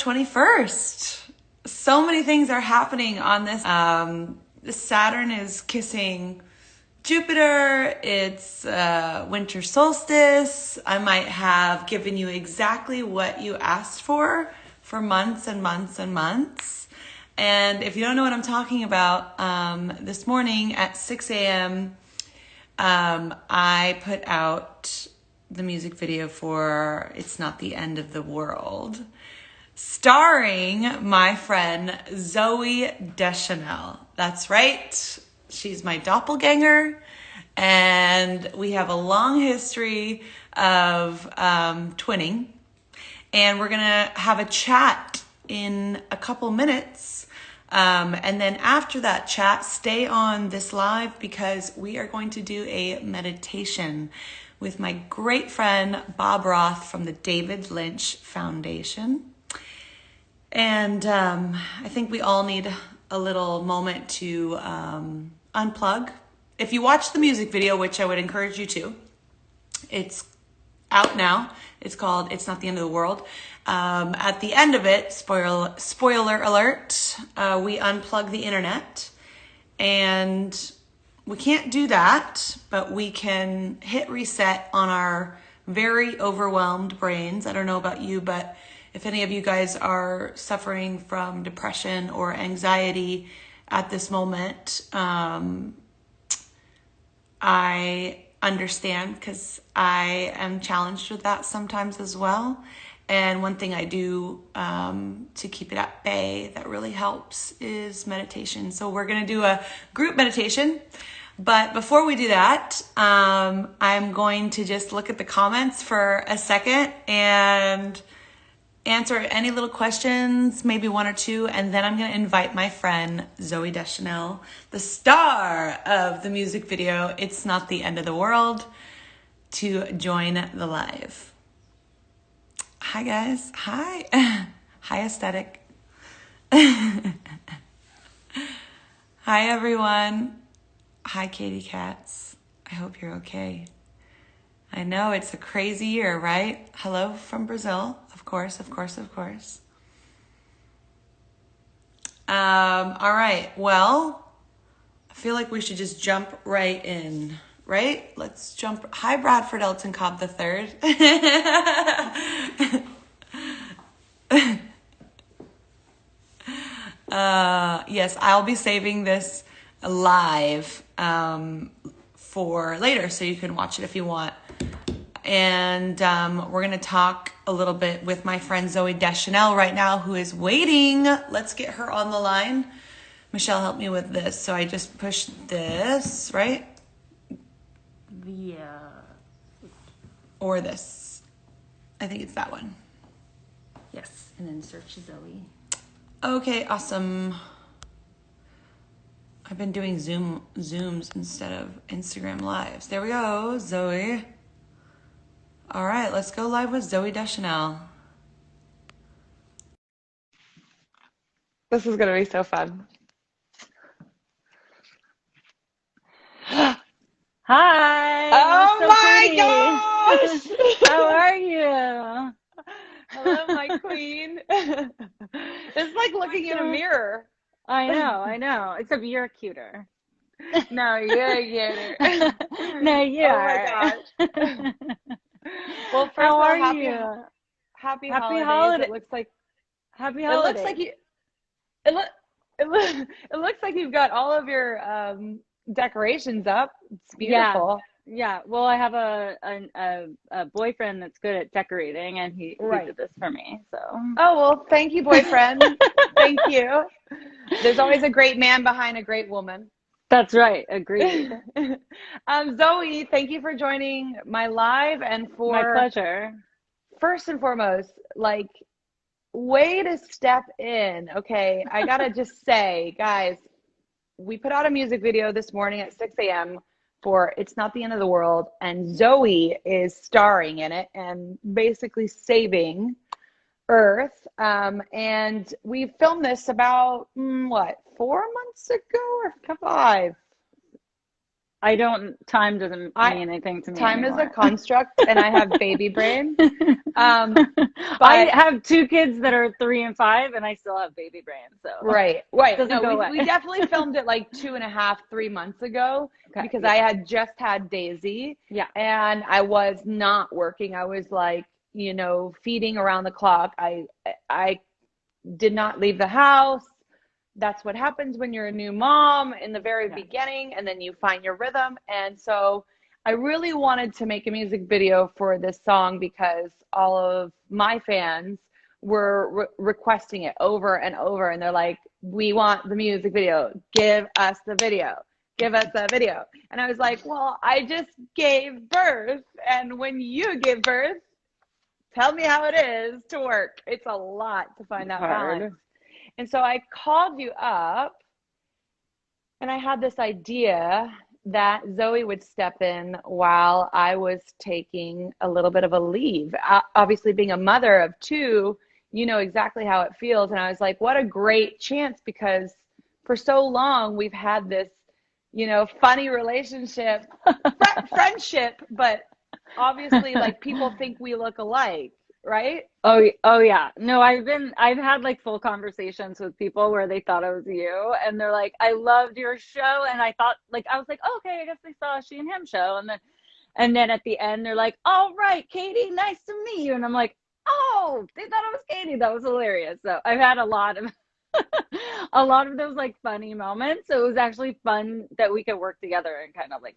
21st. So many things are happening on this. Saturn is kissing Jupiter. It's winter solstice. I might have given you exactly what you asked for months and months and months. And if you don't know what I'm talking about, this morning at 6 a.m., I put out the music video for It's Not the End of the World, starring my friend Zoe Deschanel. That's right. She's my doppelganger, and we have a long history of twinning. And we're going to have a chat in a couple minutes. And then after that chat, stay on this live because we are going to do a meditation with my great friend Bob Roth from the David Lynch Foundation. And I think we all need a little moment to unplug. If you watch the music video, which I would encourage you to, it's out now. It's called It's Not the End of the World. At the end of it, spoiler alert, we unplug the internet. And we can't do that, but we can hit reset on our very overwhelmed brains. I don't know about you, but if any of you guys are suffering from depression or anxiety at this moment, I understand because I am challenged with that sometimes as well. And one thing I do to keep it at bay that really helps is meditation. So we're going to do a group meditation. But before we do that, I'm going to just look at the comments for a second and answer any little questions, maybe one or two, and then I'm going to invite my friend Zoe Deschanel, the star of the music video It's Not the End of the World, to join the live. Hi guys. Hi. Hi aesthetic. Hi everyone. Hi Katy Cats. I hope you're okay. I know it's a crazy year, right? Hello from Brazil. Of course. All right. Well, I feel like we should just jump right in, right? Let's jump. Hi, Bradford Elton Cobb III. Yes, I'll be saving this live for later, so you can watch it if you want. And we're going to talk a little bit with my friend Zoe Deschanel right now, who is waiting. Let's get her on the line. Michelle, help me with this. So I just push this, right? Yeah. Or this. I think it's that one. Yes, and then search Zoe. Okay, awesome. I've been doing Zooms instead of Instagram Lives. There we go, Zoe. All right, let's go live with Zoe Deschanel. This is going to be so fun. Hi. Oh so my pretty. gosh! How are you? Hello, my queen. It's like looking in a mirror. I know. Except you're cuter. No, you're cuter. No, you Oh are. my gosh. Well, first How of all, are happy you? happy Happy holidays. holiday. It looks like Happy it holidays. looks like you it looks like you've got all of your decorations up. It's beautiful. Yeah. Well, I have a boyfriend that's good at decorating, and he did this for me. So. Oh, well, thank you, boyfriend. Thank you. There's always a great man behind a great woman. That's right. Agreed. Zoe, thank you for joining my live and for my pleasure. First and foremost, like, way to step in. Okay, I gotta just say, guys, we put out a music video this morning at 6 a.m. for It's Not the End of the World, and Zoe is starring in it and basically saving Earth. And we filmed this about 4 months ago or 5? Time doesn't mean anything to me Time anymore. is a construct, and I have baby brain. I have 2 kids that are 3 and 5, and I still have baby brain. So right. doesn't No, go away. we definitely filmed it like 2.5, 3 months ago because I had just had Daisy. Yeah. And I was not working. I was like, feeding around the clock. I did not leave the house. That's what happens when you're a new mom in the very beginning, and then you find your rhythm. And so I really wanted to make a music video for this song because all of my fans were requesting it over and over. And they're like, we want the music video. Give us the video. Give us the video. And I was like, well, I just gave birth. And when you give birth, tell me how it is to work. It's a lot to find that balance. And so I called you up, and I had this idea that Zoe would step in while I was taking a little bit of a leave. Obviously, being a mother of 2, you know exactly how it feels. And I was like, what a great chance, because for so long we've had this, funny relationship, friendship, but obviously, like, people think we look alike. Right? Oh yeah. No, I've had like full conversations with people where they thought I was you, and they're like, I loved your show. And I was like, oh, okay, I guess they saw a She and Him show. And then at the end, they're like, all right, Katy, nice to meet you. And I'm like, oh, they thought I was Katy. That was hilarious. So I've had a lot of those like funny moments. So it was actually fun that we could work together and kind of like,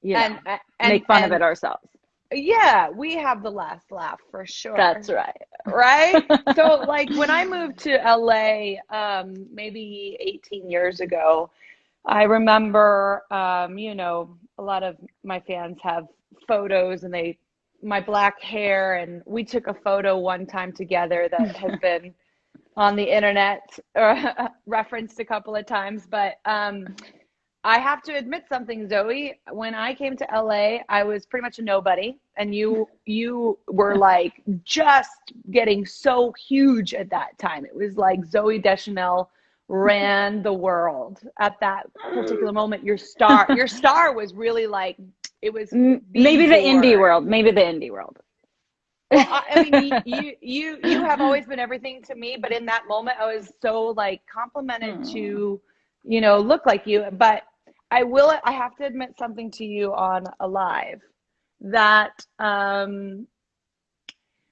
make fun of it ourselves. Yeah, we have the last laugh for sure. That's right. Right? So like when I moved to LA, maybe 18 years ago, I remember, a lot of my fans have photos, and my black hair, and we took a photo one time together that has been on the internet referenced a couple of times. But I have to admit something, Zoe. When I came to LA, I was pretty much a nobody, and you were like just getting so huge at that time. It was like Zoe Deschanel ran the world at that particular moment. Your star was really like, it was maybe the indie world. Well, I mean, you have always been everything to me, but in that moment, I was so like complimented to, look like you. But I have to admit something to you on a live, that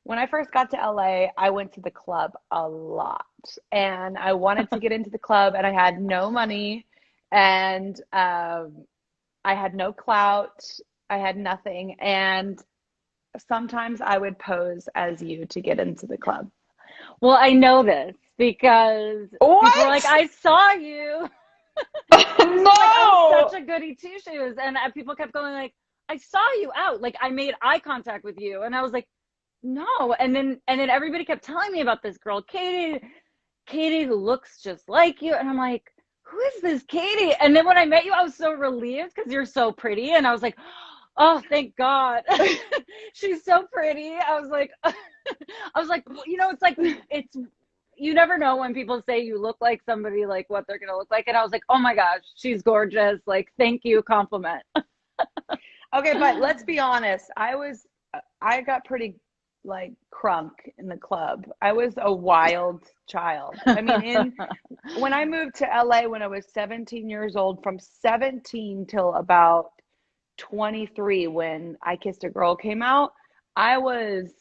when I first got to LA, I went to the club a lot, and I wanted to get into the club, and I had no money, and I had no clout. I had nothing. And sometimes I would pose as you to get into the club. Well, I know this because people were like, I saw you. No! Such a goody two shoes. And people kept going like, I saw you out. Like, I made eye contact with you. And I was like, no. And then everybody kept telling me about this girl, Katy, who looks just like you. And I'm like, who is this Katy? And then when I met you, I was so relieved because you're so pretty. And I was like, oh, thank God. She's so pretty. I was like, it's you never know when people say you look like somebody, like what they're going to look like. And I was like, oh my gosh, she's gorgeous. Like, thank you. Compliment. Okay. But let's be honest. I got pretty like crunk in the club. I was a wild child. I mean, when I moved to LA when I was 17 years old, from 17 till about 23, when I Kissed a Girl came out, I was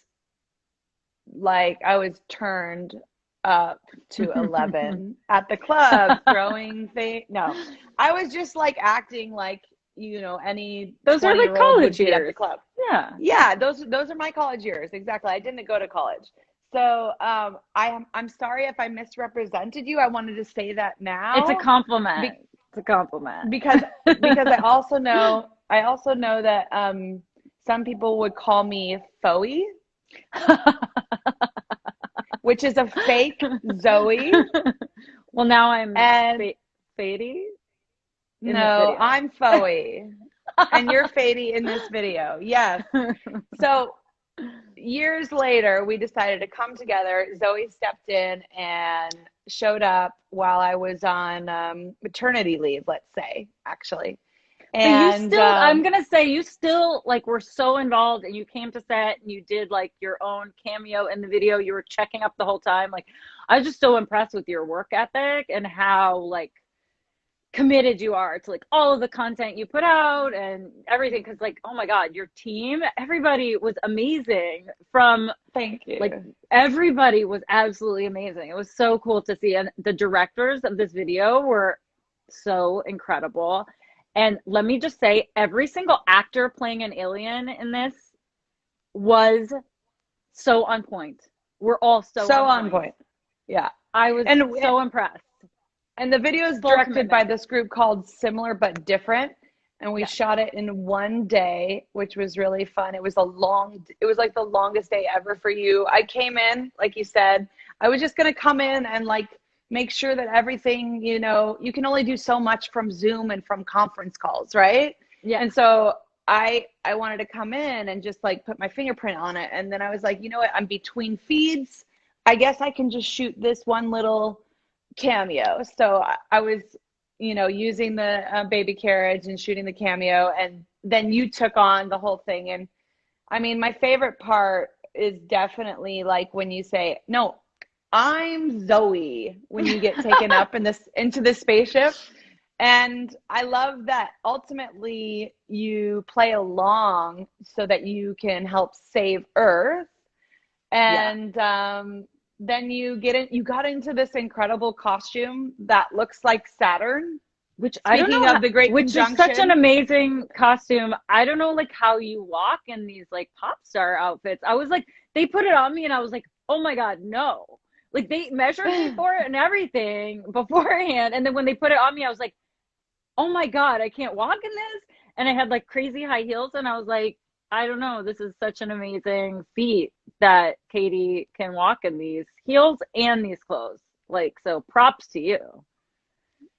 turned up to 11 at the club, throwing things. No, I was just like acting like, any those are like college years at the club. Yeah, those are my college years. Exactly. I didn't go to college. So I'm sorry if I misrepresented you. I wanted to say that now. It's a compliment. It's a compliment. Because I also know that some people would call me Foey, which is a fake Zoe. Well, now I'm Fady. No, I'm Foey, and you're Fady in this video. Yes. So years later, we decided to come together. Zoe stepped in and showed up while I was on maternity leave, let's say, actually. But you And still, I'm gonna say, you still like were so involved, and you came to set and you did like your own cameo in the video. You were checking up the whole time. Like, I was just so impressed with your work ethic and how like committed you are to like all of the content you put out and everything. Because like, oh my God, your team, everybody was amazing. From thank you. like, everybody was absolutely amazing. It was so cool to see, and the directors of this video were so incredible. And let me just say, every single actor playing an alien in this was so on point. We're all so on point. Yeah. I was so impressed. And the video is directed by this group called Similar But Different. And we shot it in one day, which was really fun. It was like the longest day ever for you. I came in, like you said, I was just going to come in and like make sure that everything, you know, you can only do so much from Zoom and from conference calls, right? Yeah. And so I wanted to come in and just like put my fingerprint on it. And then I was like, you know what? I'm between feeds. I guess I can just shoot this one little cameo. So I was, you know, using the baby carriage and shooting the cameo. And then you took on the whole thing. And I mean, my favorite part is definitely like when you say, no, I'm Zoe, when you get taken up into this spaceship. And I love that ultimately you play along so that you can help save Earth. And then you got into this incredible costume that looks like Saturn, which I don't know, of the Great which Conjunction. is such an amazing costume. I don't know like how you walk in these like pop star outfits. I was like, they put it on me and I was like, oh my God, no. Like they measured me for it and everything beforehand. And then when they put it on me, I was like, oh my God, I can't walk in this. And I had like crazy high heels. And I was like, I don't know. This is such an amazing feat that Katy can walk in these heels and these clothes. Like, so props to you.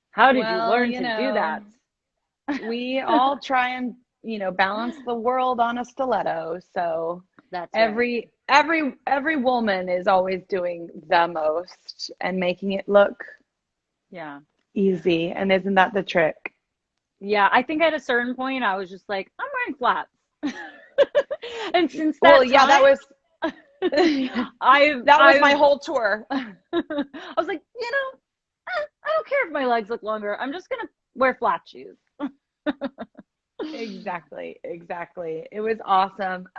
How did you learn to do that? We all try and, you know, balance the world on a stiletto. So that's every woman is always doing the most and making it look easy. And isn't that the trick? Yeah, I think at a certain point I was just like, I'm wearing flats. And since that that was my whole tour. I was like, you know, I don't care if my legs look longer. I'm just gonna wear flat shoes. Exactly. It was awesome.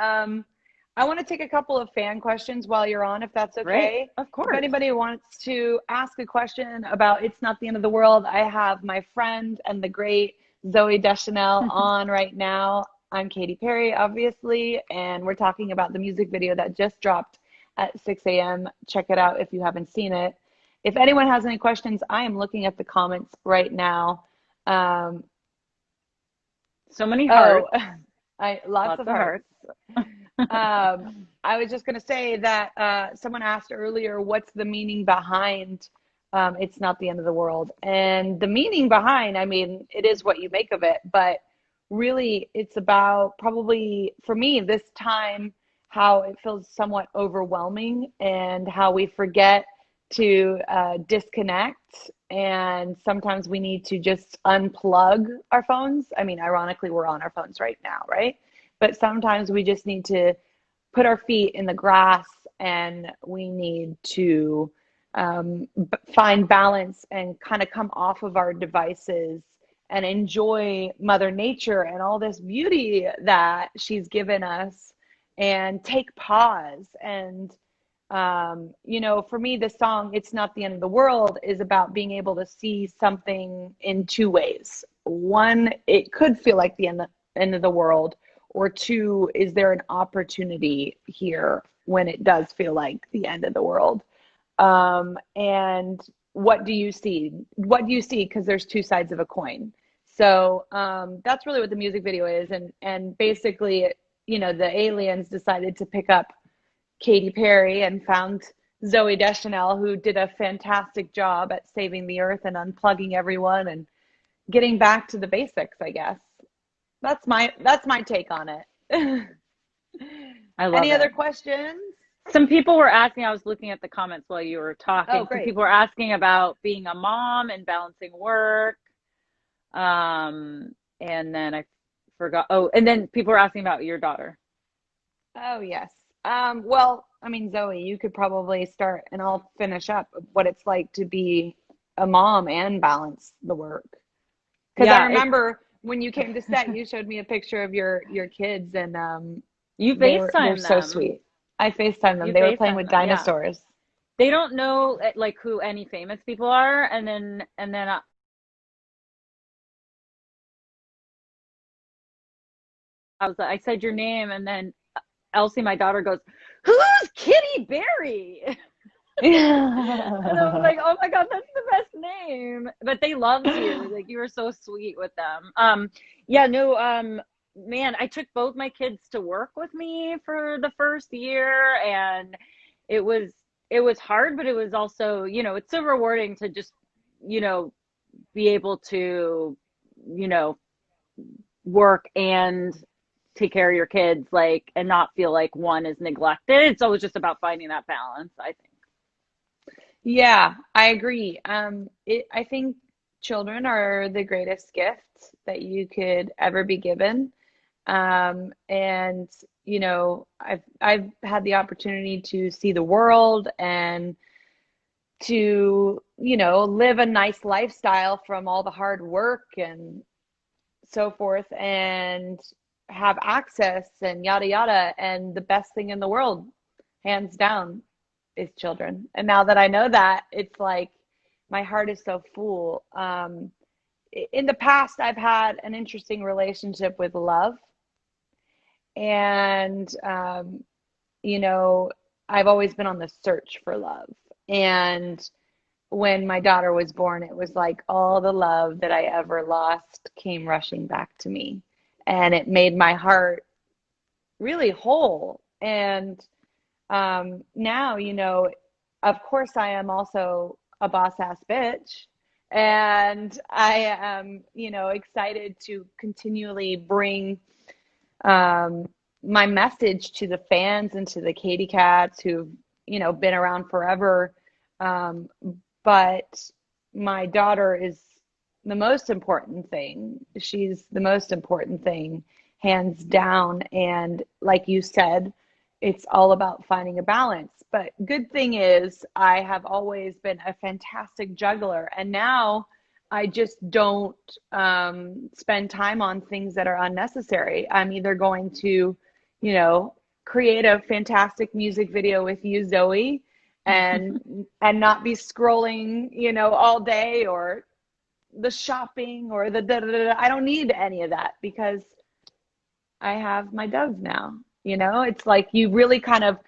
I want to take a couple of fan questions while you're on, if that's okay. Right. Of course. If anybody wants to ask a question about It's Not the End of the World, I have my friend and the great Zoe Deschanel on right now. I'm Katy Perry, obviously, and we're talking about the music video that just dropped at 6 a.m. Check it out if you haven't seen it. If anyone has any questions, I am looking at the comments right now. So many hearts. Lots of hearts. I was just going to say that someone asked earlier, what's the meaning behind It's Not the End of the World? And the meaning behind, I mean, it is what you make of it, but really it's about, probably for me this time, how it feels somewhat overwhelming and how we forget to disconnect, and sometimes we need to just unplug our phones. I mean, ironically, we're on our phones right now, right? But sometimes we just need to put our feet in the grass, and we need to find balance and kind of come off of our devices and enjoy Mother Nature and all this beauty that she's given us, and take pause. And you know, for me, this song, It's Not the End of the World, is about being able to see something in two ways. One, it could feel like the end of the world, or two, is there an opportunity here when it does feel like the end of the world? And what do you see? What do you see? Because there's two sides of a coin. So that's really what the music video is. And basically, you know, the aliens decided to pick up Katy Perry and found Zoe Deschanel, who did a fantastic job at saving the earth and unplugging everyone and getting back to the basics, I guess. That's my take on it. I love Any it. other questions? Some people were asking, I was looking at the comments while you were talking. Oh, great. Some people were asking about being a mom and balancing work. And then I forgot. Oh, and then people were asking about your daughter. Oh, yes. Well, I mean, Zoe, you could probably start and I'll finish up what it's like to be a mom and balance the work. Because I Yeah, remember when you came to set, you showed me a picture of your kids and you they're FaceTime so them. sweet. I FaceTimed them. You They were playing FaceTime with them. Yeah. dinosaurs. They don't know like who any famous people are, and then I said your name, and then Elsie, my daughter, goes, "Who's Kitty Berry?" And I was like, "Oh my God, that's the best name!" But they loved you. Like you were so sweet with them. Yeah, no, man, I took both my kids to work with me for the first year, and it was it was hard, but it was also, it's so rewarding to just, you know, be able to, you know, work and take care of your kids, like, and not feel like one is neglected. It's always just about finding that balance, I think. Yeah, I agree. I think children are the greatest gift that you could ever be given. And I've had the opportunity to see the world and to, live a nice lifestyle from all the hard work and so forth and have access and yada yada. And the best thing in the world, hands down, is children. And now that I know that, it's like my heart is so full. In the past, I've had an interesting relationship with love. And, I've always been on the search for love. And when my daughter was born, it was like all the love that I ever lost came rushing back to me. And it made my heart really whole. And now, of course, I am also a boss ass bitch. And I am, excited to continually bring um, my message to the fans and to the Katy Cats who've, been around forever. Um, but my daughter is the most important thing. She's the most important thing, hands down. And like you said, it's all about finding a balance. But good thing is, I have always been a fantastic juggler. And now I just don't spend time on things that are unnecessary. I'm either going to, create a fantastic music video with you, Zoe, and not be scrolling, all day, or the shopping or the da, da, da, da. I don't need any of that because I have my dogs now. It's like you really kind of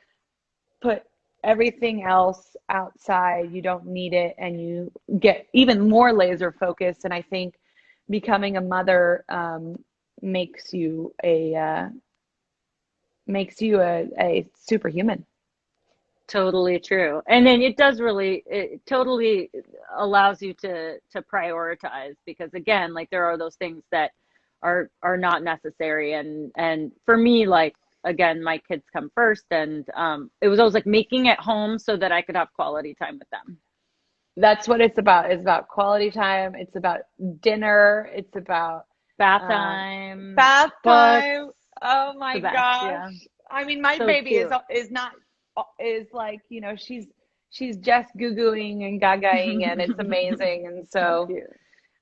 put everything else outside. You don't need it, and you get even more laser focused. And I think becoming a mother makes you a superhuman. Totally true. And then it totally allows you to prioritize, because again, like there are those things that are not necessary. And for me, like, again, my kids come first, and it was always like making it home so that I could have quality time with them. That's what it's about. It's about quality time. It's about dinner. It's about Bath time, bath books, time. Oh my the best, gosh. yeah. I mean, my So baby cute. is like, she's just goo-gooing and gagaing, and it's amazing. And So so cute.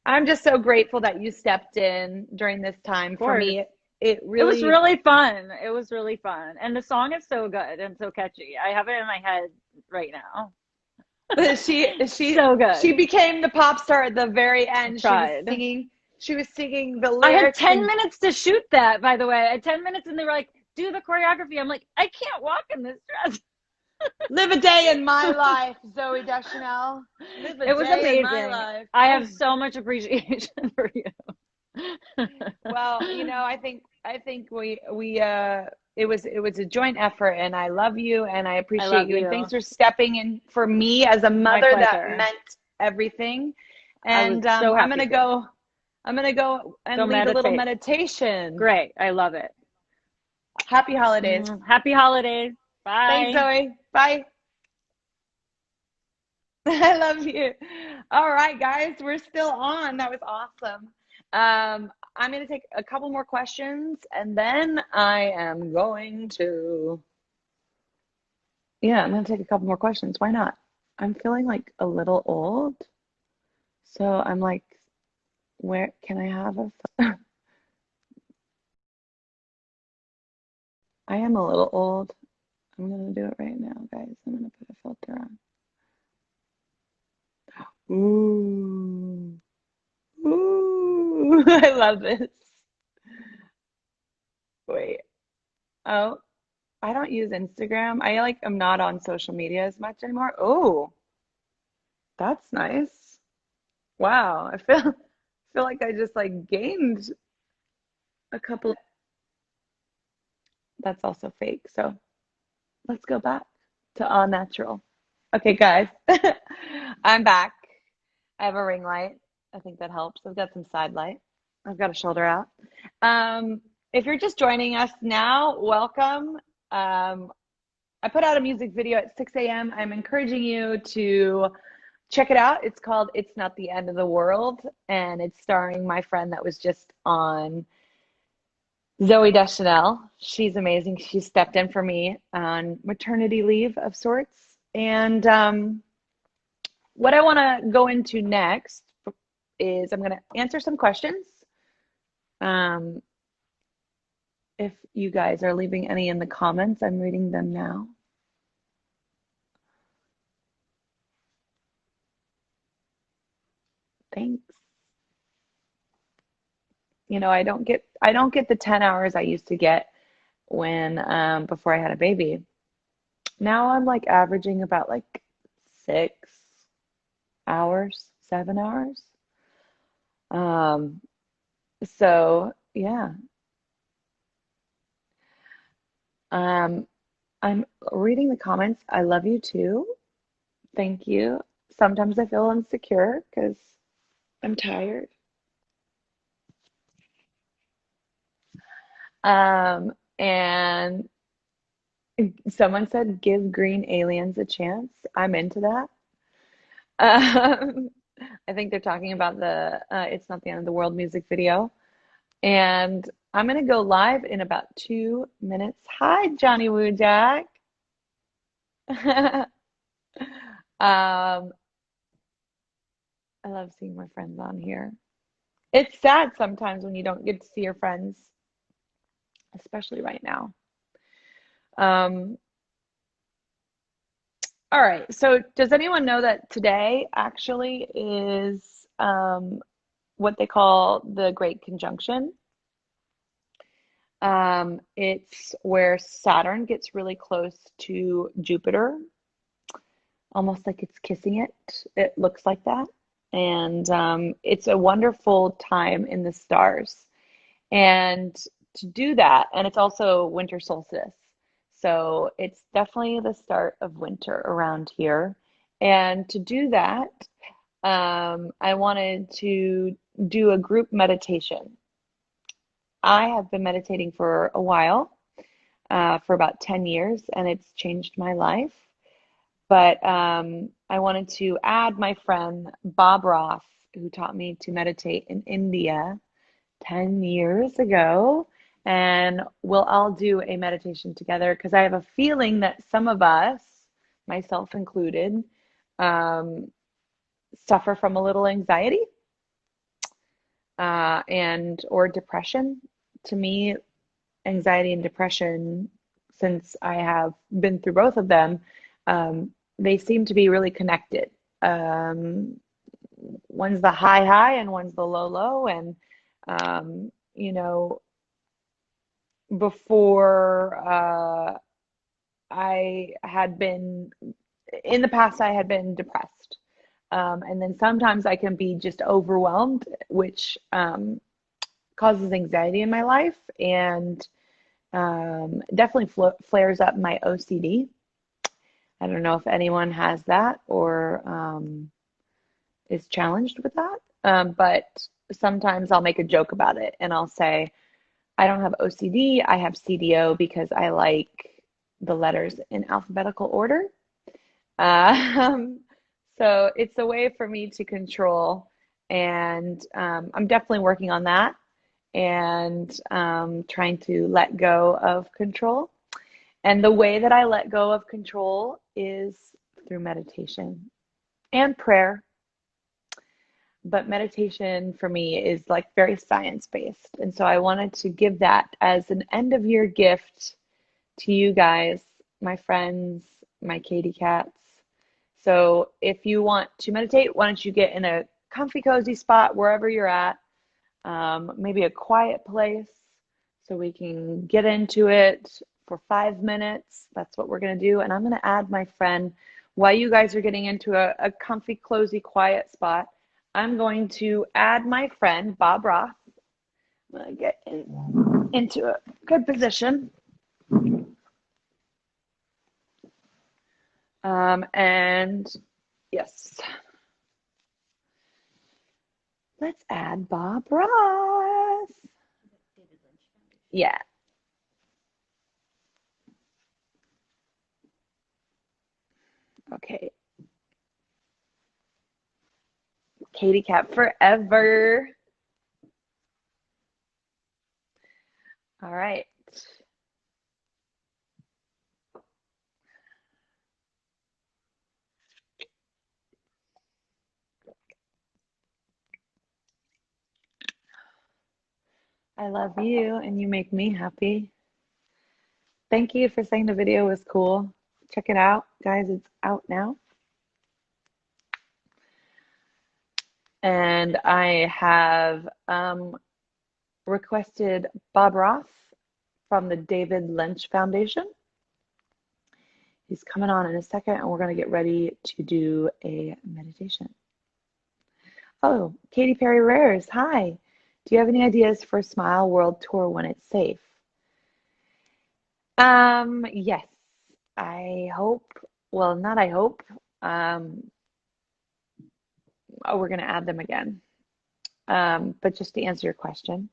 I'm just so grateful that you stepped in during this time. Of For course. me, it It was really, really fun. It was really fun. And the song is so good and so catchy. I have it in my head right now. So she good. became the pop star at the very I end. tried. She was singing the I had lyrics 10 and minutes to shoot that, by the way. I had 10 minutes, and they were like, do the choreography. I'm like, I can't walk in this dress. live a day in my life, Zoe Deschanel. Live a It was day in my amazing. life. I Oh, have so much appreciation for you. well, I think we it was a joint effort, and I love you and I I appreciate love you, and you. thanks for stepping in for me as a My mother. That pleasure. meant everything. I was And so I'm happy gonna to. go. I'm gonna go Go and lead a little meditate. meditation. Great. I love it. Happy holidays. Happy holidays. Thanks, Bye. Zoe. Bye. I love you. All right, guys, we're still on. That was awesome. I'm going to take a couple more questions and then I am going to, yeah, I'm going to take a couple more questions. Why not? I'm feeling like a little old. So I'm like, where can I have a, I am a little old. I'm going to do it right now, guys. I'm going to put a filter on. Ooh. Ooh, I love this. Wait. Oh, I don't use Instagram. I like am not on social media as much anymore. Oh, that's nice. Wow. I feel like I just like gained a couple. That's also fake. So let's go back to all natural. Okay, guys. I'm back. I have a ring light. I think that helps. I've got some side light. I've got a shoulder out. If you're just joining us now, welcome. I put out a music video at 6 a.m. I'm encouraging you to check it out. It's called It's Not the End of the World, and it's starring my friend that was just on, Zoe Deschanel. She's amazing. She stepped in for me on maternity leave of sorts. And what I want to go into next is I'm going to answer some questions. Um, if you guys are leaving any in the comments, I'm reading them now. Thanks. You know, I don't get the 10 hours I used to get when before I had a baby. Now I'm like averaging about like 6 hours, 7 hours. So yeah. I'm reading the comments. I love you too. Thank you. Sometimes I feel insecure because I'm tired. And someone said, give green aliens a chance. I'm into that. I think they're talking about the It's Not the End of the World music video. And I'm going to go live in about 2 minutes. Hi, Johnny Woojack. I love seeing my friends on here. It's sad sometimes when you don't get to see your friends, especially right now. All right, so does anyone know that today actually is what they call the Great Conjunction? It's where Saturn gets really close to Jupiter, almost like it's kissing it. It looks like that. And it's a wonderful time in the stars. And to do that, and it's also winter solstice. So it's definitely the start of winter around here. And to do that, I wanted to do a group meditation. I have been meditating for a while, for about 10 years, and it's changed my life. But I wanted to add my friend Bob Ross, who taught me to meditate in India 10 years ago, and we'll all do a meditation together because I have a feeling that some of us, myself included, suffer from a little anxiety and or depression. To me, anxiety and depression, since I have been through both of them, they seem to be really connected. One's the high high and one's the low low, and you know, before I had been in the past, I had been depressed. And then sometimes I can be just overwhelmed, which causes anxiety in my life and definitely flares up my OCD. I don't know if anyone has that or is challenged with that, but sometimes I'll make a joke about it and I'll say, I don't have OCD, I have CDO because I like the letters in alphabetical order. So it's a way for me to control, and I'm definitely working on that. and trying to let go of control. And the way that I let go of control is through meditation and prayer. But meditation for me is like very science based. And so I wanted to give that as an end of year gift to you guys, my friends, my Katy cats. So if you want to meditate, why don't you get in a comfy, cozy spot wherever you're at, maybe a quiet place so we can get into it for 5 minutes. That's what we're going to do. And I'm going to add my friend while you guys are getting into a comfy, cozy, quiet spot. I'm going to add my friend, Bob Roth. I'm going to get into a good position. And yes, let's add Bob Roth. Yeah. Okay. Katy Cat forever. All right. I love you and you make me happy. Thank you for saying the video was cool. Check it out, guys. It's out now. And I have requested Bob Roth from the David Lynch Foundation. He's coming on in a second, and we're going to get ready to do a meditation. Oh, Katy Perry Rares, hi. Do you have any ideas for Smile World Tour when it's safe? Yes. I hope, well, not I hope. Oh, we're going to add them again. But just to answer your question,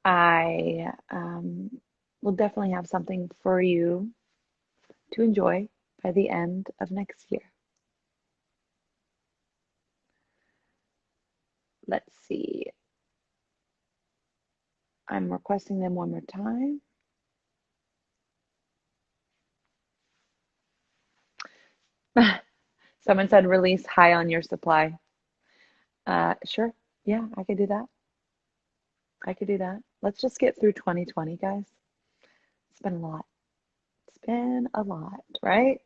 I will definitely have something for you to enjoy by the end of next year. Let's see. I'm requesting them one more time. Someone said release high on your supply. Sure. Yeah, I could do that. I could do that. Let's just get through 2020, guys. It's been a lot. It's been a lot, right?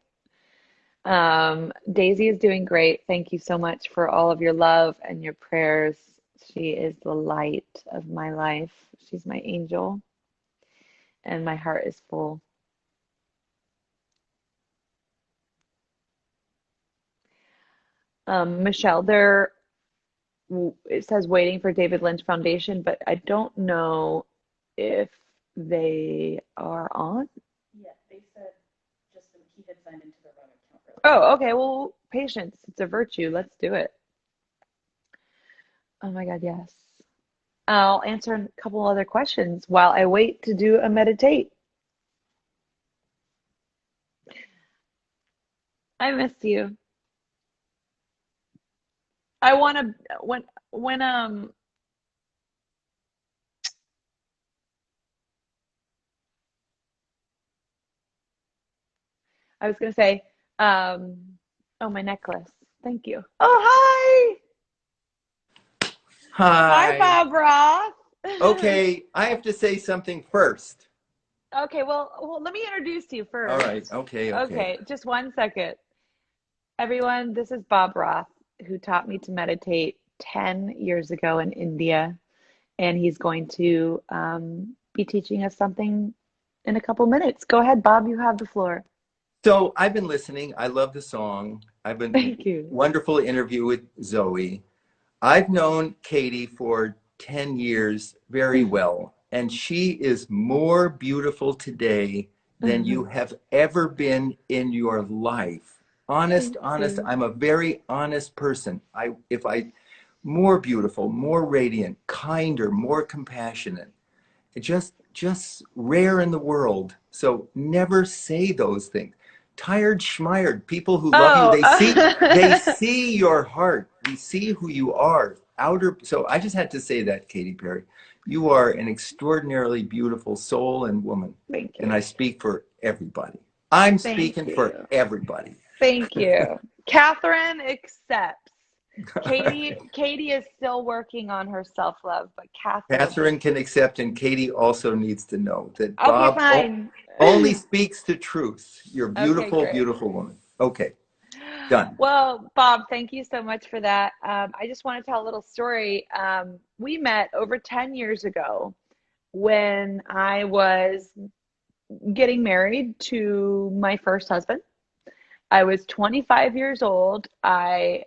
Daisy is doing great. Thank you so much for all of your love and your prayers. She is the light of my life. She's my angel, and my heart is full. Michelle, it says waiting for David Lynch Foundation, but I don't know if they are on. Yeah, they said just he had signed into the run account earlier. Oh, okay. Well, patience. It's a virtue. Let's do it. Oh my God, yes. I'll answer a couple other questions while I wait to do a meditate. I missed you. I want to when I was gonna say oh, my necklace. Thank you. Oh, hi. Hi, Hi. Bob Roth. Okay, I have to say something first. Okay, well, let me introduce you first. All right. Okay. Okay, just 1 second. Everyone, this is Bob Roth, who taught me to meditate 10 years ago in India, and he's going to be teaching us something in a couple minutes. Go ahead, Bob, you have the floor. So I've been listening. I love the song. I've been Thank you. Wonderful interview with Zoe. I've known Katy for 10 years very well, and she is more beautiful today than you have ever been in your life. Honest, you. I'm a very honest person. More beautiful, more radiant, kinder, more compassionate. Just rare in the world. So never say those things. Tired schmired, people who love you, they see your heart. They see who you are. outer, so I just had to say that, Katy Perry. You are an extraordinarily beautiful soul and woman. Thank you. And I speak for everybody. I'm Thank speaking you. for everybody. Thank you. Catherine accepts. Katy is still working on her self-love, but Catherine can accept, and Katy also needs to know that Okay, Bob fine. only speaks the truth. You're a Okay, beautiful, great. beautiful woman. Okay, done. Well, Bob, thank you so much for that. I just want to tell a little story. We met over 10 years ago when I was getting married to my first husband. I was 25 years old. I